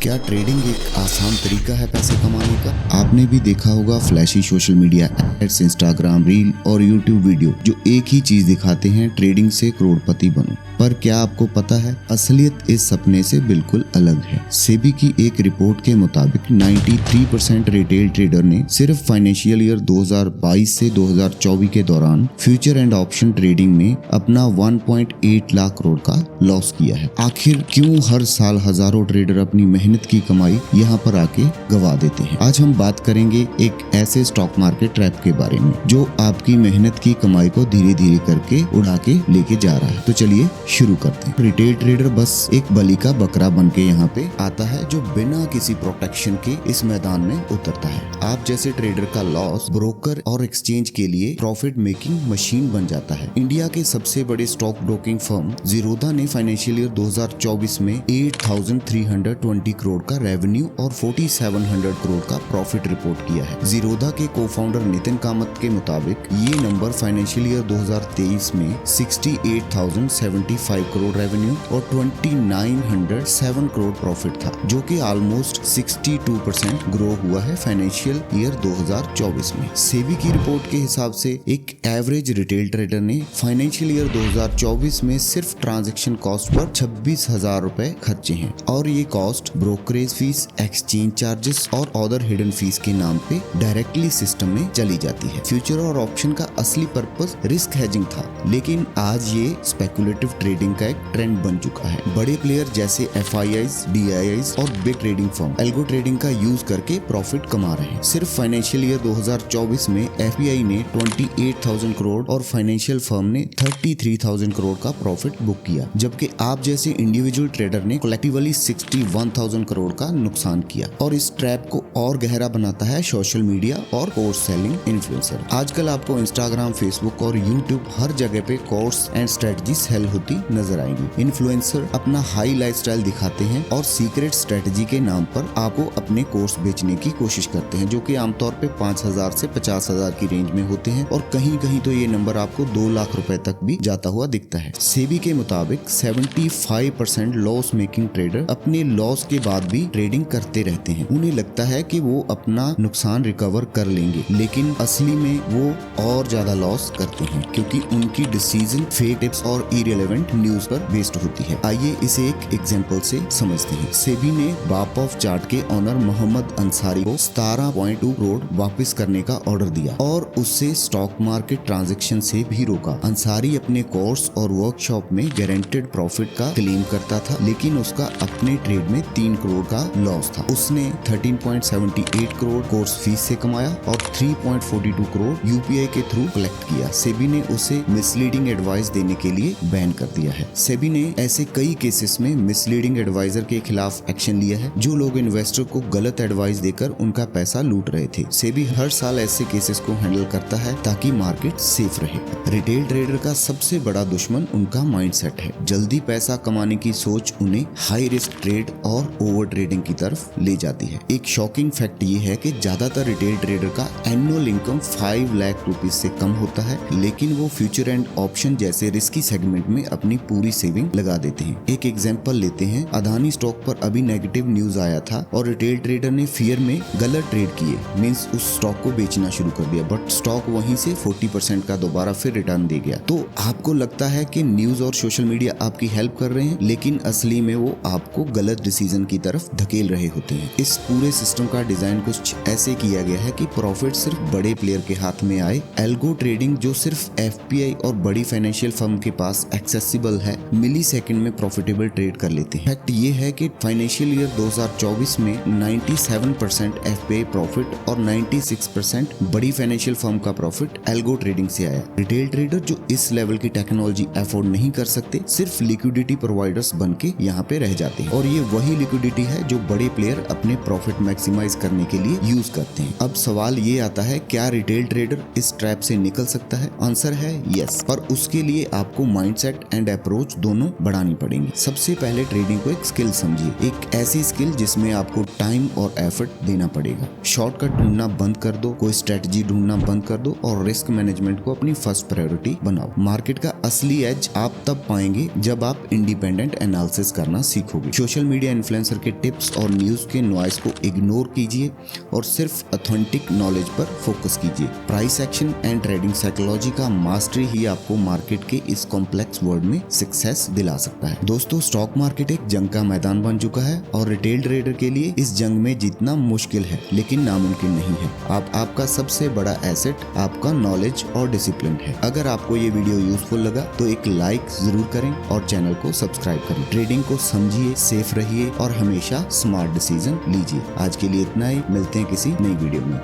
क्या ट्रेडिंग एक आसान तरीका है पैसे कमाने का? आपने भी देखा होगा flashy social media ads, Instagram reel और यूट्यूब वीडियो जो एक ही चीज दिखाते हैं, ट्रेडिंग से करोड़पति बनो। पर क्या आपको पता है असलियत इस सपने से बिल्कुल अलग है। सेबी की एक रिपोर्ट के मुताबिक 93% रिटेल ट्रेडर ने सिर्फ फाइनेंशियल ईयर 2022 से 2024 के दौरान फ्यूचर एंड ऑप्शन ट्रेडिंग में अपना 1.8 लाख करोड़ का लॉस किया है। आखिर क्यों हर साल हजारों ट्रेडर अपनी मेहनत की कमाई यहाँ पर आके गवा देते हैं? आज हम बात करेंगे एक ऐसे स्टॉक मार्केट ट्रैप के बारे में जो आपकी मेहनत की कमाई को धीरे धीरे करके उड़ा के लेके जा रहा है। तो चलिए शुरू करते हैं। रिटेल ट्रेडर बस एक बलि का बकरा बन के यहाँ पे आता है जो बिना किसी प्रोटेक्शन के इस मैदान में उतरता है। आप जैसे ट्रेडर का लॉस ब्रोकर और एक्सचेंज के लिए प्रॉफिट मेकिंग मशीन बन जाता है। इंडिया के सबसे बड़े स्टॉक ब्रोकिंग फर्म जीरोधा ने फाइनेंशियल ईयर 2024 में 8,320 करोड़ का रेवेन्यू और 4,700 करोड़ का प्रॉफिट रिपोर्ट किया है। जीरोधा के को फाउंडर नितिन कामत के मुताबिक ये नंबर फाइनेंशियल ईयर 2023 में 68,075 करोड़ रेवेन्यू और 2,907 करोड़ प्रॉफिट था, जो कि ऑलमोस्ट 62% ग्रो हुआ है फाइनेंशियल ईयर 2024 में। सेबी की रिपोर्ट के हिसाब से एक एवरेज रिटेल ट्रेडर ने फाइनेंशियल ईयर 2024 में सिर्फ ट्रांजैक्शन कॉस्ट पर 26,000 रुपए खर्चे हैं और ये cost brokerage fees, exchange charges और अदर हिडन फीस के नाम पे डायरेक्टली सिस्टम में चली जाती है। फ्यूचर और ऑप्शन का असली पर्पस रिस्क हेजिंग था, लेकिन आज ये स्पेकुलेटिव ट्रेडिंग का एक ट्रेंड बन चुका है। बड़े प्लेयर जैसे FIIs, DIIs और big trading firm algo trading का यूज करके प्रॉफिट कमा रहे हैं। सिर्फ फाइनेंशियल ईयर 2024 में FPI ने 28,000 करोड़ और फाइनेंशियल फर्म ने 33,000 करोड़ का प्रॉफिट बुक किया, जबकि आप जैसे इंडिविजुअल ट्रेडर ने कलेक्टिवली 61,000 करोड़ का नुकसान किया। और इस ट्रैप को और गहरा बनाता है सोशल मीडिया और कोर्स सेलिंग इन्फ्लुएंसर। आजकल आपको इंस्टाग्राम, फेसबुक और यूट्यूब हर जगह पे कोर्स एंड स्ट्रेटजी सेल होती नजर आएंगी। इन्फ्लुएंसर अपना हाई लाइफस्टाइल दिखाते हैं और सीक्रेट स्ट्रेटजी के नाम पर आपको अपने कोर्स बेचने की कोशिश करते हैं, जो कि आमतौर पे 5,000 से 50,000 की रेंज में होते हैं और कहीं कहीं तो ये नंबर आपको 2 लाख रुपए तक भी जाता हुआ दिखता है। सेबी के मुताबिक 75% लॉस मेकिंग ट्रेडर अपने लॉस के बाद भी ट्रेडिंग करते रहते हैं। उन्हें लगता है कि वो अपना नुकसान रिकवर कर लेंगे, लेकिन असली में वो और ज्यादा लॉस करते हैं क्योंकि उनकी डिसीजन फेक टिप्स और इरेलेवेंट न्यूज पर बेस्ड होती है। आइए इसे एक एग्जांपल से समझते हैं। सेबी ने बाप ऑफ चार्ट के ऑनर मोहम्मद अंसारी को 17.2 करोड़ वापस करने का ऑर्डर दिया और उससे स्टॉक मार्केट ट्रांजैक्शन से भी रोका। अंसारी अपने कोर्स और वर्कशॉप में गारंटेड प्रॉफिट का क्लेम करता था, लेकिन उसका अपने ट्रेड में 3 करोड़ का लॉस था। उसने 13.78 करोड़ कोर्स फीस से कमाया और 3.42 करोड़ UPI के थ्रू कलेक्ट किया। सेबी ने उसे मिसलीडिंग एडवाइस देने के लिए बैन कर दिया है। सेबी ने ऐसे कई केसेस में मिसलीडिंग एडवाइजर के खिलाफ एक्शन लिया है, जो लोग इन्वेस्टर को गलत एडवाइस देकर उनका पैसा लूट रहे थे। सेबी हर साल ऐसे केसेस को हैंडल करता है ताकि मार्केट सेफ रहे। रिटेल ट्रेडर का सबसे बड़ा दुश्मन उनका माइंडसेट है। जल्दी पैसा कमाने की सोच उन्हें हाई रिस्क ट्रेड और ओवर ट्रेडिंग की तरफ ले जाती है। एक शॉकिंग फैक्ट ये है कि ज्यादातर रिटेल ट्रेडर का एनुअल इनकम 5 लाख रुपीज से कम होता है, लेकिन वो फ्यूचर एंड ऑप्शन जैसे रिस्की सेगमेंट में अपनी पूरी सेविंग लगा देते हैं। एक एग्जांपल लेते हैं। अदानी स्टॉक पर अभी नेगेटिव न्यूज आया था और रिटेल ट्रेडर ने फियर में गलत ट्रेड किए, मींस उस स्टॉक को बेचना शुरू कर दिया, बट स्टॉक वहीं से 40% का दोबारा फिर रिटर्न दे गया। तो आपको लगता है कि न्यूज और सोशल मीडिया आपकी हेल्प कर रहे हैं, लेकिन असली में वो आपको गलत डिसीजन की तरफ धकेल रहे होते हैं। इस पूरे सिस्टम का डिजाइन कुछ ऐसे किया गया है कि प्रॉफिट सिर्फ बड़े प्लेयर के हाथ में आए। एल्गो ट्रेडिंग जो सिर्फ FPI और बड़ी फाइनेंशियल फर्म के पास एक्सेसिबल है, मिली सेकंड में प्रॉफिटेबल ट्रेड कर लेते हैं। फैक्ट ये है कि फाइनेंशियल ईयर 2024 में 97% FPI प्रॉफिट और 96% बड़ी फाइनेंशियल फर्म का प्रॉफिट एल्गो ट्रेडिंग से आया। रिटेल ट्रेडर जो इस लेवल की टेक्नोलॉजी अफोर्ड नहीं कर सकते, सिर्फ लिक्विडिटी प्रोवाइडर्स बन के यहाँ पे रह जाते हैं और ये वही लिक्विडिटी है जो बड़े प्लेयर अपने प्रॉफिट मैक्सिमाइज करने के लिए यूज करते हैं। अब सवाल ये आता है, क्या रिटेल ट्रेडर इस ट्रैप से निकल सकता है? आंसर है यस, पर उसके लिए आपको माइंडसेट एंड अप्रोच दोनों बढ़ानी पड़ेंगी। सबसे पहले ट्रेडिंग को एक स्किल समझिए, एक ऐसी स्किल जिसमें आपको टाइम और एफर्ट देना पड़ेगा। शॉर्टकट ढूंढना बंद कर दो, कोई स्ट्रेटजी ढूंढना बंद कर दो और रिस्क मैनेजमेंट को अपनी फर्स्ट प्रायोरिटी बनाओ। मार्केट का असली एज आप तब पाएंगे जब आप इंडिपेंडेंट एनालिसिस करना सीखोगे। सोशल मीडिया इन्फ्लुएंसर इन्फ्लुएंसर के टिप्स और न्यूज़ के नॉइस को इग्नोर कीजिए और सिर्फ ऑथेंटिक नॉलेज पर फोकस कीजिए। Price action and trading psychology का मास्टरी ही आपको मार्केट के इस कॉम्प्लेक्स वर्ल्ड में सक्सेस दिला सकता है। दोस्तों, स्टॉक मार्केट एक जंग का मैदान बन चुका है और रिटेल ट्रेडर के लिए इस जंग में जीतना मुश्किल है लेकिन नामुमकिन नहीं है। आपका सबसे बड़ा एसेट आपका नॉलेज और डिसिप्लिन है। अगर आपको ये वीडियो यूजफुल लगा तो एक लाइक जरूर करें और चैनल को सब्सक्राइब करें। ट्रेडिंग को समझिए, सेफ रहिए और हमेशा स्मार्ट डिसीजन लीजिए। आज के लिए इतना ही, मिलते हैं किसी नई वीडियो में।